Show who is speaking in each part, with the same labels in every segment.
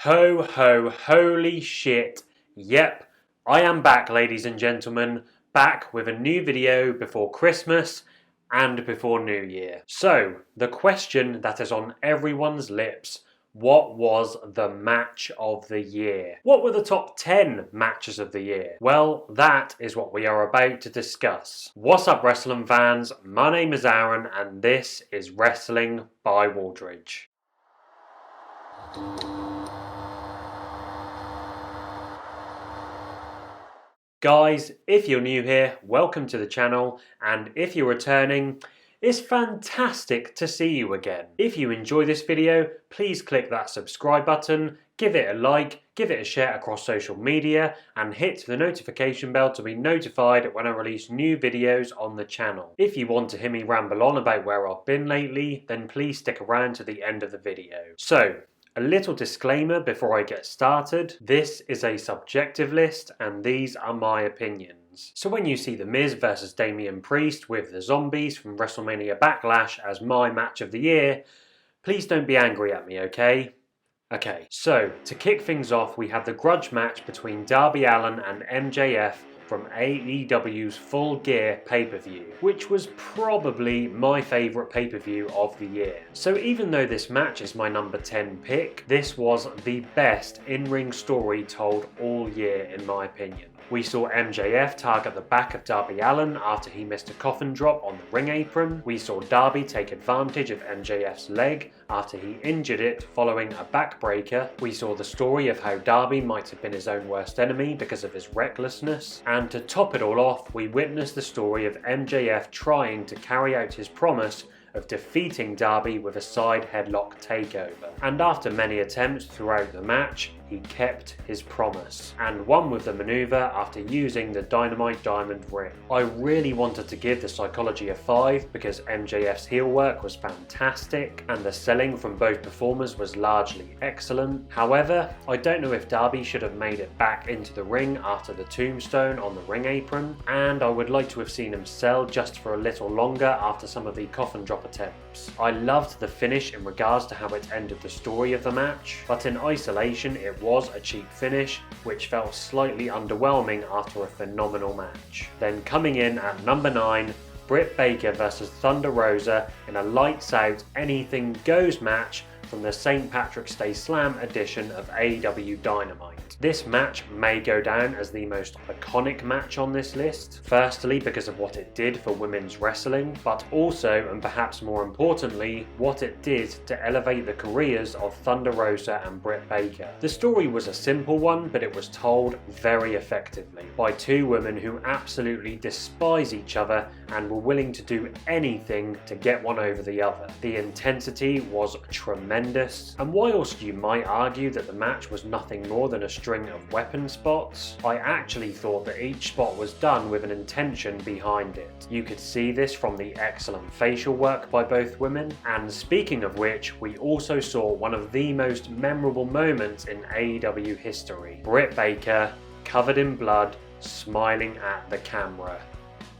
Speaker 1: Ho ho, holy shit. Yep, I am back, ladies and gentlemen, back with a new video before Christmas and before New Year. So, the question that is on everyone's lips, what was the match of the year? What were the top 10 matches of the year? Well, that is what we are about to discuss. What's up, wrestling fans? My name is Aaron and this is Wrestling by Waldridge. Guys, if you're new here, welcome to the channel, and if you're returning, it's fantastic to see you again. If you enjoy this video, please click that subscribe button, give it a like, give it a share across social media, and hit the notification bell to be notified when I release new videos on the channel. If you want to hear me ramble on about where I've been lately, then please stick around to the end of the video. So, a little disclaimer before I get started, this is a subjective list and these are my opinions. So when you see The Miz versus Damian Priest with the Zombies from WrestleMania Backlash as my match of the year, please don't be angry at me, okay? Okay, so to kick things off we have the grudge match between Darby Allin and MJF from AEW's Full Gear pay-per-view, which was probably my favourite pay-per-view of the year. So even though this match is my number 10 pick, this was the best in-ring story told all year in my opinion. We saw MJF target the back of Darby Allin after he missed a coffin drop on the ring apron. We saw Darby take advantage of MJF's leg after he injured it following a backbreaker. We saw the story of how Darby might have been his own worst enemy because of his recklessness. And to top it all off, we witnessed the story of MJF trying to carry out his promise of defeating Darby with a side headlock takeover. And after many attempts throughout the match, he kept his promise and won with the maneuver after using the Dynamite Diamond Ring. I really wanted to give the psychology a 5 because MJF's heel work was fantastic and the selling from both performers was largely excellent. However, I don't know if Darby should have made it back into the ring after the tombstone on the ring apron, and I would like to have seen him sell just for a little longer after some of the coffin drop attempts. I loved the finish in regards to how it ended the story of the match, but in isolation it was a cheap finish which felt slightly underwhelming after a phenomenal match. Then coming in at number 9, Britt Baker vs Thunder Rosa in a lights out anything goes match from the St. Patrick's Day Slam edition of AEW Dynamite. This match may go down as the most iconic match on this list, firstly because of what it did for women's wrestling, but also, and perhaps more importantly, what it did to elevate the careers of Thunder Rosa and Britt Baker. The story was a simple one, but it was told very effectively by two women who absolutely despise each other and were willing to do anything to get one over the other. The intensity was tremendous, and whilst you might argue that the match was nothing more than a string of weapon spots, I actually thought that each spot was done with an intention behind it. You could see this from the excellent facial work by both women, and speaking of which, we also saw one of the most memorable moments in AEW history. Britt Baker, covered in blood, smiling at the camera.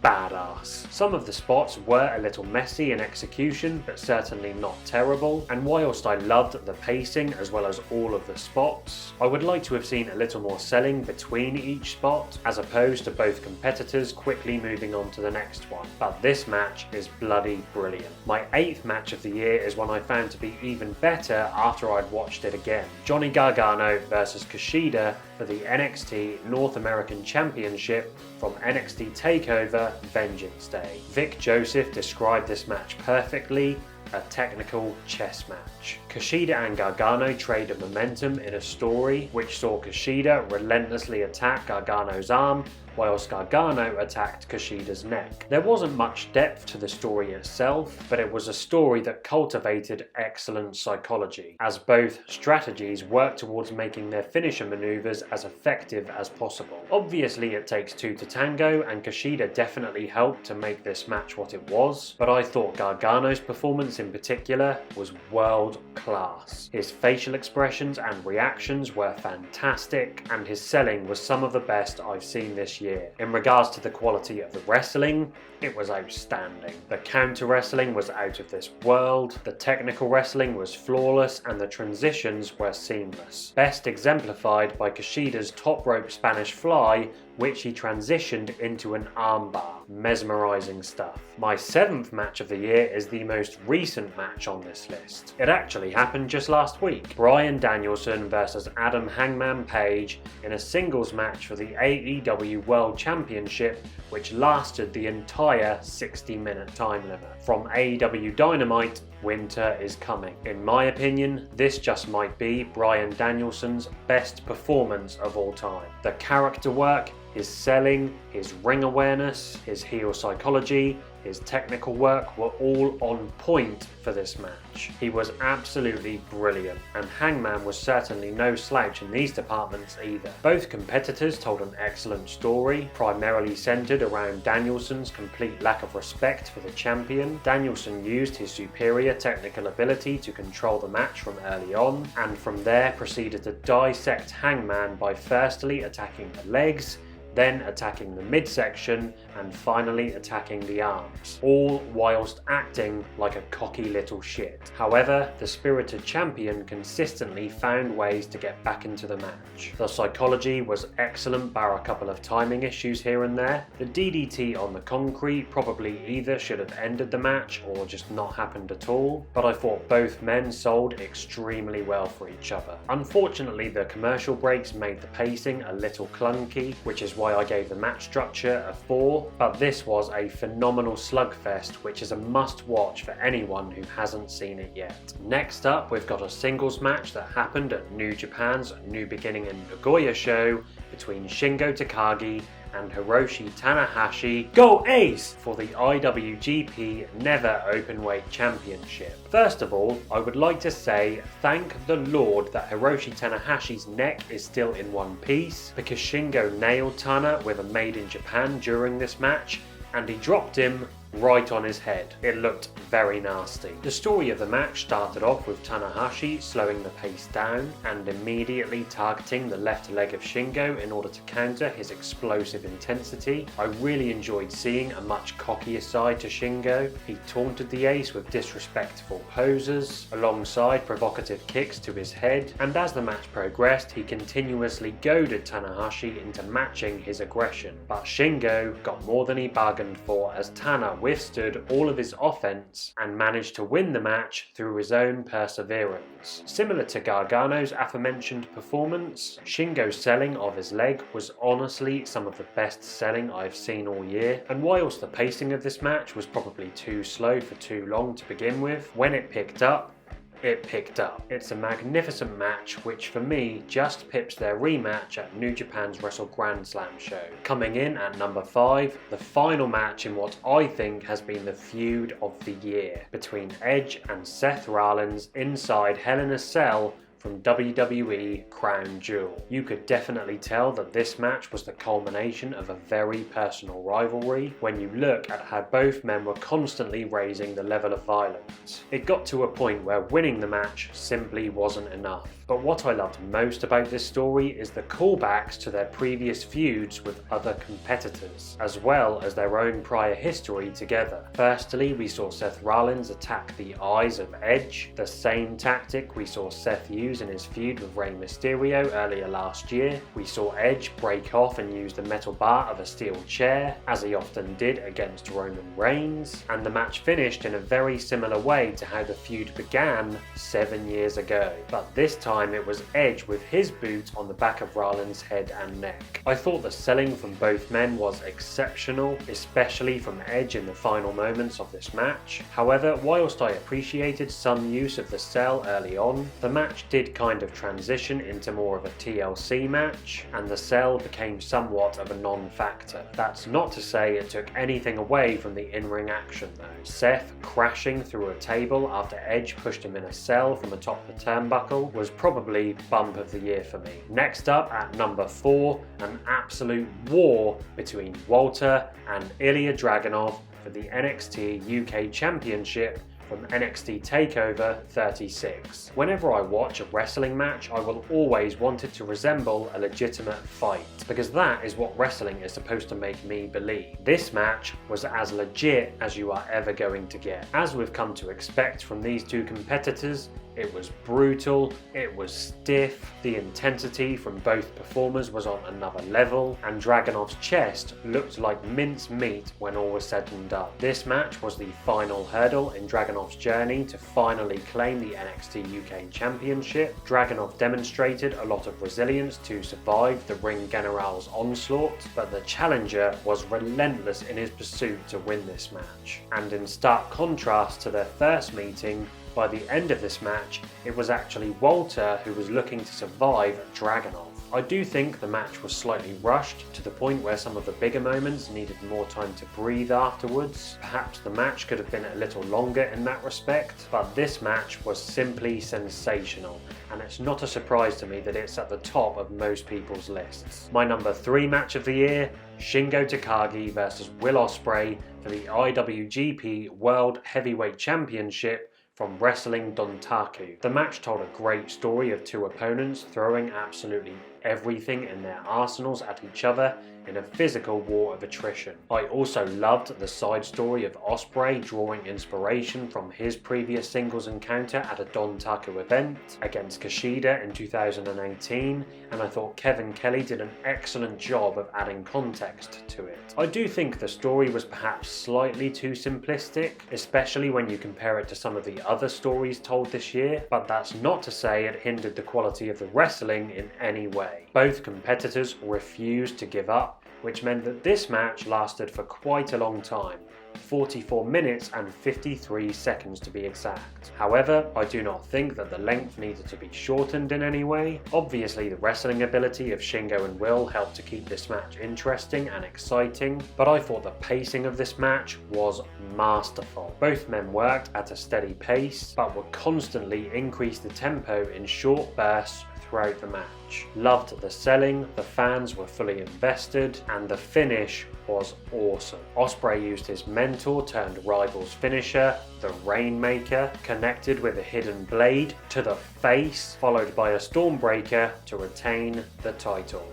Speaker 1: Badass. Some of the spots were a little messy in execution, but certainly not terrible, and whilst I loved the pacing as well as all of the spots, I would like to have seen a little more selling between each spot, as opposed to both competitors quickly moving on to the next one. But this match is bloody brilliant. My 8th match of the year is one I found to be even better after I'd watched it again. Johnny Gargano versus Kushida for the NXT North American Championship from NXT TakeOver Vengeance Day. Vic Joseph described this match perfectly, a technical chess match. Kushida and Gargano traded momentum in a story which saw Kushida relentlessly attack Gargano's arm whilst Gargano attacked Kushida's neck. There wasn't much depth to the story itself, but it was a story that cultivated excellent psychology, as both strategies worked towards making their finisher maneuvers as effective as possible. Obviously it takes two to tango, and Kushida definitely helped to make this match what it was, but I thought Gargano's performance in particular was world class. His facial expressions and reactions were fantastic, and his selling was some of the best I've seen this year. In regards to the quality of the wrestling, it was outstanding. The counter wrestling was out of this world, the technical wrestling was flawless, and the transitions were seamless. Best exemplified by Kushida's top rope Spanish fly, which he transitioned into an armbar. Mesmerizing stuff. My 7th match of the year is the most recent match on this list. It actually happened just last week. Bryan Danielson versus Adam Hangman Page in a singles match for the AEW World Championship, which lasted the entire 60-minute time limit. From AEW Dynamite, winter is coming. In my opinion, this just might be Bryan Danielson's best performance of all time. The character work, his selling, his ring awareness, his heel psychology, his technical work were all on point for this match. He was absolutely brilliant, and Hangman was certainly no slouch in these departments either. Both competitors told an excellent story, primarily centered around Danielson's complete lack of respect for the champion. Danielson used his superior technical ability to control the match from early on, and from there proceeded to dissect Hangman by firstly attacking the legs, then attacking the midsection, and finally attacking the arms, all whilst acting like a cocky little shit. However, the spirited champion consistently found ways to get back into the match. The psychology was excellent, bar a couple of timing issues here and there. The DDT on the concrete probably either should have ended the match or just not happened at all, but I thought both men sold extremely well for each other. Unfortunately, the commercial breaks made the pacing a little clunky, which is why I gave the match structure a 4, but this was a phenomenal slugfest, which is a must watch for anyone who hasn't seen it yet. Next up, we've got a singles match that happened at New Japan's New Beginning in Nagoya show between Shingo Takagi and Hiroshi Tanahashi, go Ace, for the IWGP Never Openweight Championship. First of all, I would like to say thank the Lord that Hiroshi Tanahashi's neck is still in one piece, because Shingo nailed Tana with a Made in Japan during this match, and he dropped him right on his head. It looked very nasty. The story of the match started off with Tanahashi slowing the pace down and immediately targeting the left leg of Shingo in order to counter his explosive intensity. I really enjoyed seeing a much cockier side to Shingo. He taunted the Ace with disrespectful poses, alongside provocative kicks to his head, and as the match progressed, he continuously goaded Tanahashi into matching his aggression. But Shingo got more than he bargained for, as Tana withstood all of his offense and managed to win the match through his own perseverance. Similar to Gargano's aforementioned performance, Shingo's selling of his leg was honestly some of the best selling I've seen all year, and whilst the pacing of this match was probably too slow for too long to begin with, when it picked up, it picked up. It's a magnificent match, which for me just pips their rematch at New Japan's Wrestle Grand Slam show. Coming in at number 5, the final match in what I think has been the feud of the year between Edge and Seth Rollins inside Hell in a Cell from WWE Crown Jewel. You could definitely tell that this match was the culmination of a very personal rivalry when you look at how both men were constantly raising the level of violence. It got to a point where winning the match simply wasn't enough. But what I loved most about this story is the callbacks to their previous feuds with other competitors, as well as their own prior history together. Firstly, we saw Seth Rollins attack the eyes of Edge, the same tactic we saw Seth use in his feud with Rey Mysterio earlier last year. We saw Edge break off and use the metal bar of a steel chair, as he often did against Roman Reigns, and the match finished in a very similar way to how the feud began 7 years ago. But this time it was Edge with his boot on the back of Rollins' head and neck. I thought the selling from both men was exceptional, especially from Edge in the final moments of this match. However, whilst I appreciated some use of the sell early on, the match did kind of transition into more of a TLC match, and the sell became somewhat of a non-factor. That's not to say it took anything away from the in-ring action though. Seth crashing through a table after Edge pushed him in a sell from atop the turnbuckle was probably bump of the year for me. Next up at number 4, an absolute war between Walter and Ilya Draganov for the NXT UK Championship from NXT TakeOver 36. Whenever I watch a wrestling match, I will always want it to resemble a legitimate fight, because that is what wrestling is supposed to make me believe. This match was as legit as you are ever going to get. As we've come to expect from these two competitors, it was brutal, it was stiff, the intensity from both performers was on another level, and Dragonov's chest looked like mince meat when all was said and done. This match was the final hurdle in Dragonov's journey to finally claim the NXT UK Championship. Draganov demonstrated a lot of resilience to survive the Ring General's onslaught, but the challenger was relentless in his pursuit to win this match. And in stark contrast to their first meeting, by the end of this match, it was actually Walter who was looking to survive Draganov. I do think the match was slightly rushed to the point where some of the bigger moments needed more time to breathe afterwards. Perhaps the match could have been a little longer in that respect, but this match was simply sensational, and it's not a surprise to me that it's at the top of most people's lists. My number 3 match of the year, Shingo Takagi versus Will Ospreay for the IWGP World Heavyweight Championship from Wrestling Dontaku. The match told a great story of two opponents throwing absolutely everything in their arsenals at each other in a physical war of attrition. I also loved the side story of Ospreay drawing inspiration from his previous singles encounter at a Dontaku event against Kushida in 2018, and I thought Kevin Kelly did an excellent job of adding context to it. I do think the story was perhaps slightly too simplistic, especially when you compare it to some of the other stories told this year, but that's not to say it hindered the quality of the wrestling in any way. Both competitors refused to give up, which meant that this match lasted for quite a long time, 44 minutes and 53 seconds to be exact. However, I do not think that the length needed to be shortened in any way. Obviously, the wrestling ability of Shingo and Will helped to keep this match interesting and exciting, but I thought the pacing of this match was masterful. Both men worked at a steady pace, but would constantly increase the tempo in short bursts throughout the match. Loved the selling, the fans were fully invested, and the finish was awesome. Ospreay used his mentor turned rival's finisher, the Rainmaker, connected with a hidden blade to the face, followed by a Stormbreaker to retain the title.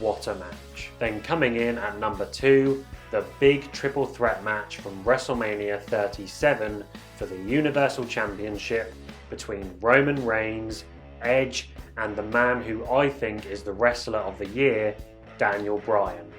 Speaker 1: What a match. Then coming in at number 2, the big triple threat match from WrestleMania 37 for the Universal Championship between Roman Reigns, Edge, and the man who I think is the wrestler of the year, Daniel Bryan,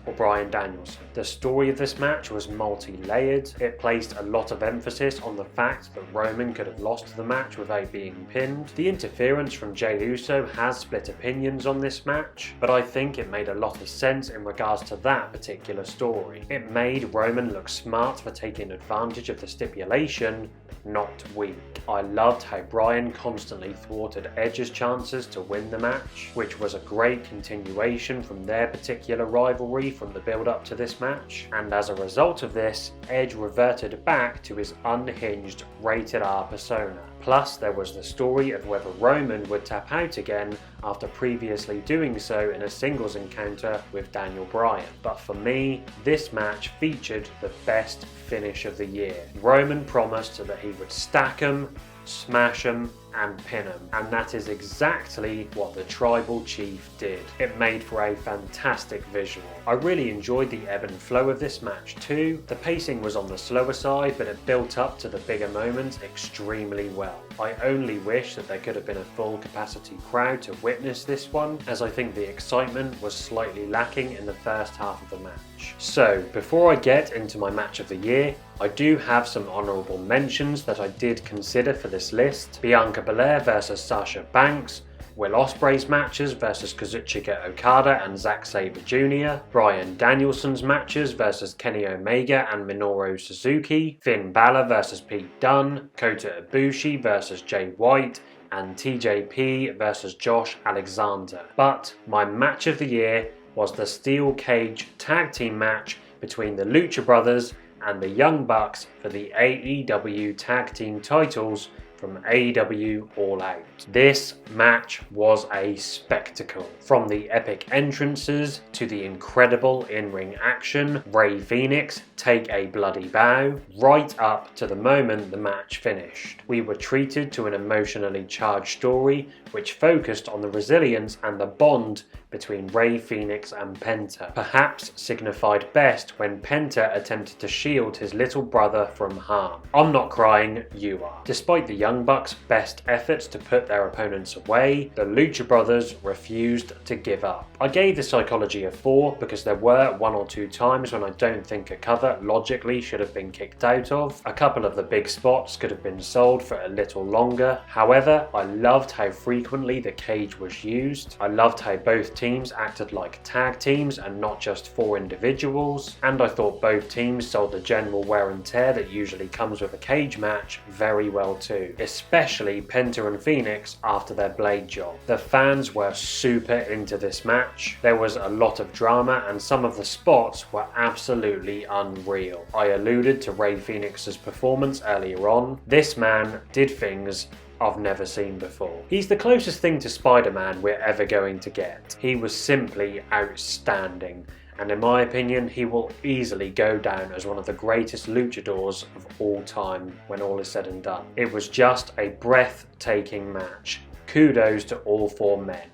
Speaker 1: or Bryan Danielson. The story of this match was multi-layered. It placed a lot of emphasis on the fact that Roman could have lost the match without being pinned. The interference from Jey Uso has split opinions on this match, but I think it made a lot of sense in regards to that particular story. It made Roman look smart for taking advantage of the stipulation, not weak. I loved how Bryan constantly thwarted Edge's chances to win the match, which was a great continuation from their particular rivalry from the build up to this match, and as a result of this, Edge reverted back to his unhinged rated R persona. Plus, there was the story of whether Roman would tap out again after previously doing so in a singles encounter with Daniel Bryan. But for me, this match featured the best finish of the year. Roman promised that he would stack him, smash him, and pin him, and that is exactly what the Tribal Chief did. It made for a fantastic visual. I really enjoyed the ebb and flow of this match too. The pacing was on the slower side, but it built up to the bigger moments extremely well. I only wish that there could have been a full capacity crowd to witness this one, as I think the excitement was slightly lacking in the first half of the match. So, before I get into my match of the year, I do have some honourable mentions that I did consider for this list. Bianca Belair versus Sasha Banks, Will Ospreay's matches versus Kazuchika Okada and Zack Sabre Jr., Bryan Danielson's matches versus Kenny Omega and Minoru Suzuki, Finn Balor versus Pete Dunne, Kota Ibushi versus Jay White, and TJP versus Josh Alexander. But my match of the year was the Steel Cage tag team match between the Lucha Brothers and the Young Bucks for the AEW tag team titles from AEW All Out. This match was a spectacle. From the epic entrances to the incredible in-ring action, Rey Fenix take a bloody bow, right up to the moment the match finished. We were treated to an emotionally charged story which focused on the resilience and the bond between Rey Fenix and Penta, perhaps signified best when Penta attempted to shield his little brother from harm. I'm not crying, you are. Despite the Young Bucks' best efforts to put their opponents away, the Lucha brothers refused to give up. I gave the psychology a 4 because there were 1 or 2 times when I don't think a cover logically should have been kicked out of. A couple of the big spots could have been sold for a little longer. However, I loved how frequently the cage was used. I loved how both teams acted like tag teams and not just 4 individuals, and I thought both teams sold the general wear and tear that usually comes with a cage match very well too, especially Penta and Phoenix after their blade job. The fans were super into this match. There was a lot of drama and some of the spots were absolutely unreal. I alluded to Rey Fenix's performance earlier on. This man did things I've never seen before. He's the closest thing to Spider-Man we're ever going to get. He was simply outstanding, and in my opinion he will easily go down as one of the greatest luchadors of all time when all is said and done. It was just a breathtaking match. Kudos to all 4 men.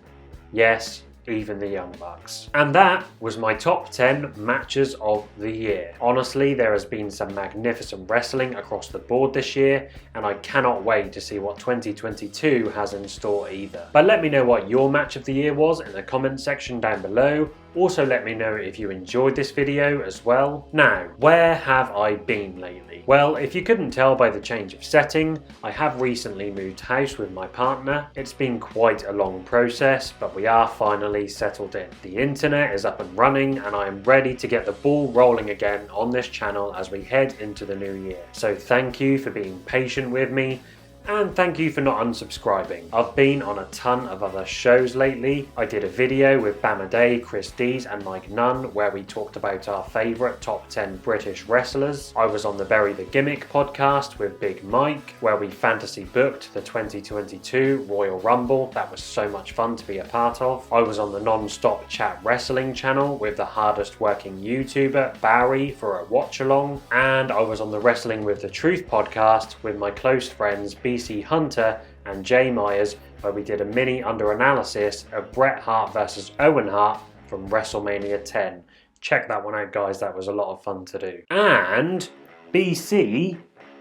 Speaker 1: Yes, even the Young Bucks. And that was my top 10 matches of the year. Honestly, there has been some magnificent wrestling across the board this year, and I cannot wait to see what 2022 has in store either. But let me know what your match of the year was in the comment section down below. Also let me know if you enjoyed this video as well. Now, where have I been lately? Well, if you couldn't tell by the change of setting, I have recently moved house with my partner. It's been quite a long process, but we are finally settled in. The internet is up and running, and I am ready to get the ball rolling again on this channel as we head into the new year. So thank you for being patient with me, and thank you for not unsubscribing. I've been on a ton of other shows lately. I did a video with Bama Day, Chris Dees and Mike Nunn where we talked about our favourite top 10 British wrestlers. I was on the Bury the Gimmick podcast with Big Mike where we fantasy booked the 2022 Royal Rumble. That was so much fun to be a part of. I was on the Non-Stop Chat Wrestling channel with the hardest working YouTuber Barry for a watch along, and I was on the Wrestling with the Truth podcast with my close friends BC Hunter and Jay Myers where we did a mini under analysis of Bret Hart versus Owen Hart from WrestleMania 10. Check that one out guys, that was a lot of fun to do. And BC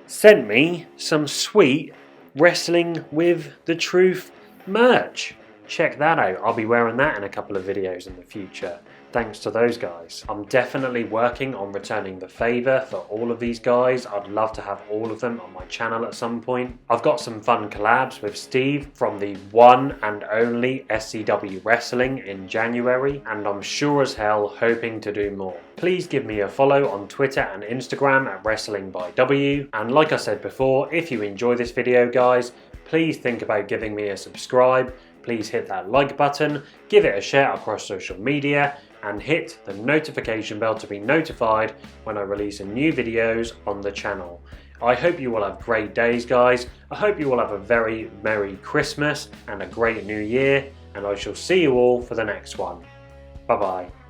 Speaker 1: sent me some sweet Wrestling with the Truth merch. Check that out, I'll be wearing that in a couple of videos in the future. Thanks to those guys. I'm definitely working on returning the favour for all of these guys. I'd love to have all of them on my channel at some point. I've got some fun collabs with Steve from the one and only SCW Wrestling in January, and I'm sure as hell hoping to do more. Please give me a follow on Twitter and Instagram at WrestlingByW, and like I said before, if you enjoy this video guys, please think about giving me a subscribe. Please hit that like button, give it a share across social media, and hit the notification bell to be notified when I release new videos on the channel. I hope you all have great days guys. I hope you all have a very Merry Christmas and a great New Year, and I shall see you all for the next one. Bye bye.